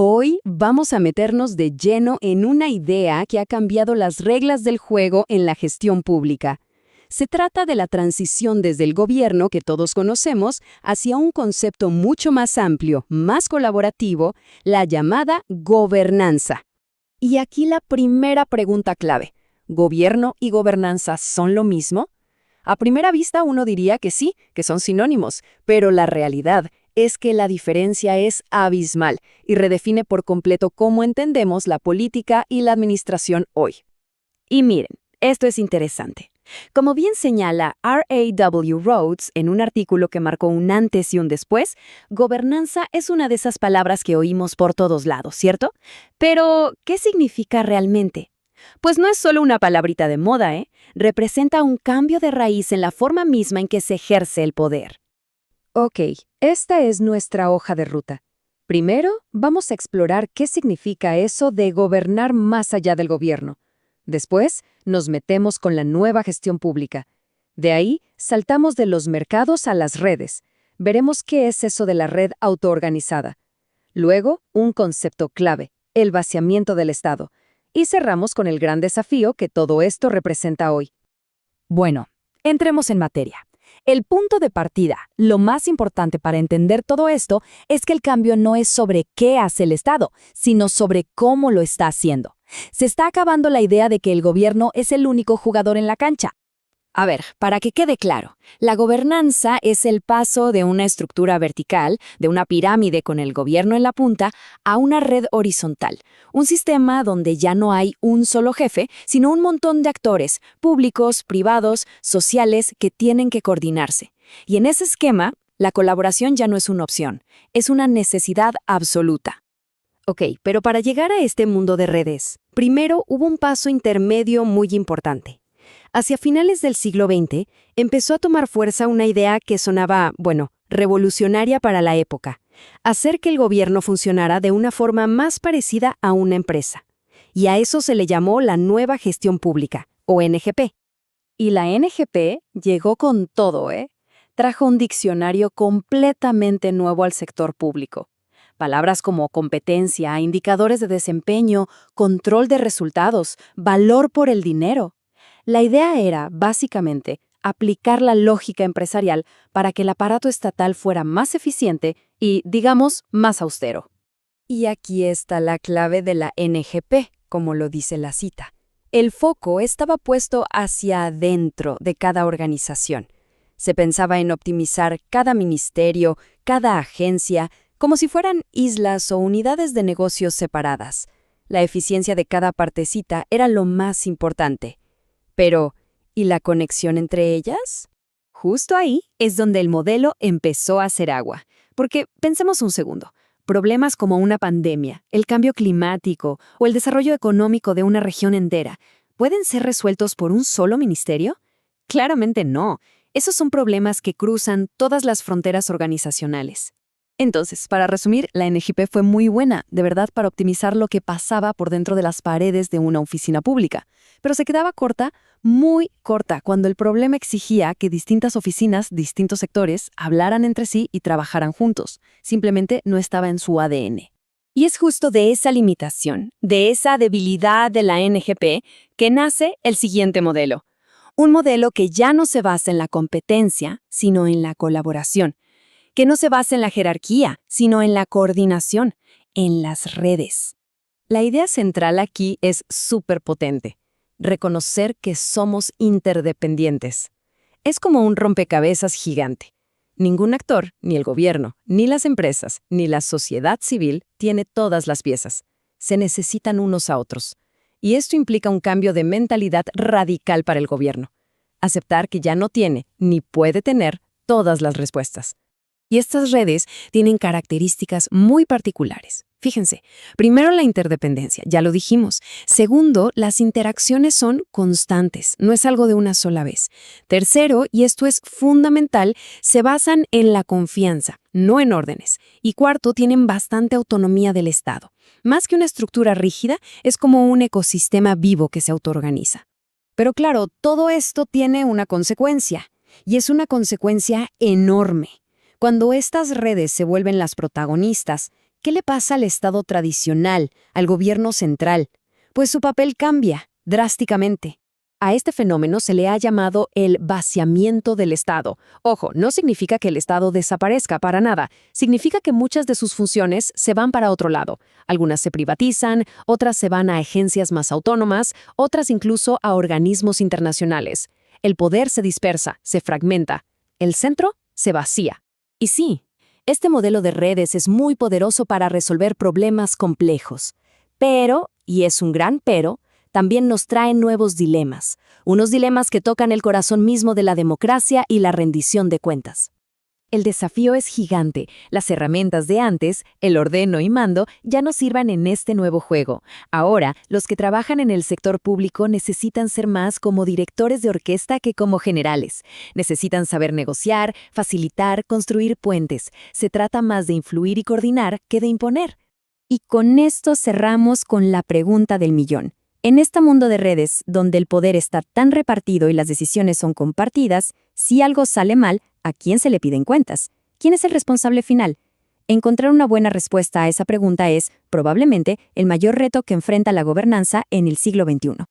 Hoy vamos a meternos de lleno en una idea que ha cambiado las reglas del juego en la gestión pública. Se trata de la transición desde el gobierno que todos conocemos hacia un concepto mucho más amplio, más colaborativo, la llamada gobernanza. Y aquí la primera pregunta clave. ¿Gobierno y gobernanza son lo mismo? A primera vista uno diría que sí, que son sinónimos, pero la realidad es que la diferencia es abismal y redefine por completo cómo entendemos la política y la administración hoy. Y miren, esto es interesante. Como bien señala R.A.W. Rhodes en un artículo que marcó un antes y un después, gobernanza es una de esas palabras que oímos por todos lados, ¿cierto? Pero, ¿qué significa realmente? Pues no es solo una palabrita de moda, ¿eh? Representa un cambio de raíz en la forma misma en que se ejerce el poder. Ok, esta es nuestra hoja de ruta. Primero, vamos a explorar qué significa eso de gobernar más allá del gobierno. Después, nos metemos con la nueva gestión pública. De ahí, saltamos de los mercados a las redes. Veremos qué es eso de la red autoorganizada. Luego, un concepto clave, el vaciamiento del Estado. Y cerramos con el gran desafío que todo esto representa hoy. Bueno, entremos en materia. El punto de partida, lo más importante para entender todo esto, es que el cambio no es sobre qué hace el Estado, sino sobre cómo lo está haciendo. Se está acabando la idea de que el gobierno es el único jugador en la cancha. A ver, para que quede claro, la gobernanza es el paso de una estructura vertical, de una pirámide con el gobierno en la punta, a una red horizontal, un sistema donde ya no hay un solo jefe, sino un montón de actores, públicos, privados, sociales, que tienen que coordinarse. Y en ese esquema, la colaboración ya no es una opción, es una necesidad absoluta. Ok, pero para llegar a este mundo de redes, primero hubo un paso intermedio muy importante. Hacia finales del siglo XX, empezó a tomar fuerza una idea que sonaba, revolucionaria para la época: hacer que el gobierno funcionara de una forma más parecida a una empresa. Y a eso se le llamó la Nueva Gestión Pública, o NGP. Y la NGP llegó con todo, ¿eh? Trajo un diccionario completamente nuevo al sector público. Palabras como competencia, indicadores de desempeño, control de resultados, valor por el dinero. La idea era, básicamente, aplicar la lógica empresarial para que el aparato estatal fuera más eficiente y, digamos, más austero. Y aquí está la clave de la NGP, como lo dice la cita. El foco estaba puesto hacia adentro de cada organización. Se pensaba en optimizar cada ministerio, cada agencia, como si fueran islas o unidades de negocios separadas. La eficiencia de cada partecita era lo más importante. Pero, ¿y la conexión entre ellas? Justo ahí es donde el modelo empezó a hacer agua. Porque pensemos un segundo, problemas como una pandemia, el cambio climático o el desarrollo económico de una región entera, ¿pueden ser resueltos por un solo ministerio? Claramente no. Esos son problemas que cruzan todas las fronteras organizacionales. Entonces, para resumir, la NGP fue muy buena, de verdad, para optimizar lo que pasaba por dentro de las paredes de una oficina pública. Pero se quedaba corta, muy corta, cuando el problema exigía que distintas oficinas, distintos sectores, hablaran entre sí y trabajaran juntos. Simplemente no estaba en su ADN. Y es justo de esa limitación, de esa debilidad de la NGP, que nace el siguiente modelo. Un modelo que ya no se basa en la competencia, sino en la colaboración. Que no se basa en la jerarquía, sino en la coordinación, en las redes. La idea central aquí es súper potente: reconocer que somos interdependientes. Es como un rompecabezas gigante. Ningún actor, ni el gobierno, ni las empresas, ni la sociedad civil tiene todas las piezas. Se necesitan unos a otros. Y esto implica un cambio de mentalidad radical para el gobierno. Aceptar que ya no tiene, ni puede tener, todas las respuestas. Y estas redes tienen características muy particulares. Fíjense, primero la interdependencia, ya lo dijimos. Segundo, las interacciones son constantes, no es algo de una sola vez. Tercero, y esto es fundamental, se basan en la confianza, no en órdenes. Y cuarto, tienen bastante autonomía del Estado. Más que una estructura rígida, es como un ecosistema vivo que se autoorganiza. Pero claro, todo esto tiene una consecuencia, y es una consecuencia enorme. Cuando estas redes se vuelven las protagonistas, ¿Qué le pasa al Estado tradicional, al gobierno central? Pues su papel cambia drásticamente. A este fenómeno se le ha llamado el vaciamiento del Estado. Ojo, no significa que el Estado desaparezca para nada. Significa que muchas de sus funciones se van para otro lado. Algunas se privatizan, otras se van a agencias más autónomas, otras incluso a organismos internacionales. El poder se dispersa, se fragmenta. El centro se vacía. Y sí, este modelo de redes es muy poderoso para resolver problemas complejos. Pero, y es un gran pero, también nos traen nuevos dilemas, unos dilemas que tocan el corazón mismo de la democracia y la rendición de cuentas. El desafío es gigante. Las herramientas de antes, el ordeno y mando, ya no sirvan en este nuevo juego. Ahora, los que trabajan en el sector público necesitan ser más como directores de orquesta que como generales. Necesitan saber negociar, facilitar, construir puentes. Se trata más de influir y coordinar que de imponer. Y con esto cerramos con la pregunta del millón. En este mundo de redes, donde el poder está tan repartido y las decisiones son compartidas, si algo sale mal, ¿a quién se le piden cuentas? ¿Quién es el responsable final? Encontrar una buena respuesta a esa pregunta es, probablemente, el mayor reto que enfrenta la gobernanza en el siglo XXI.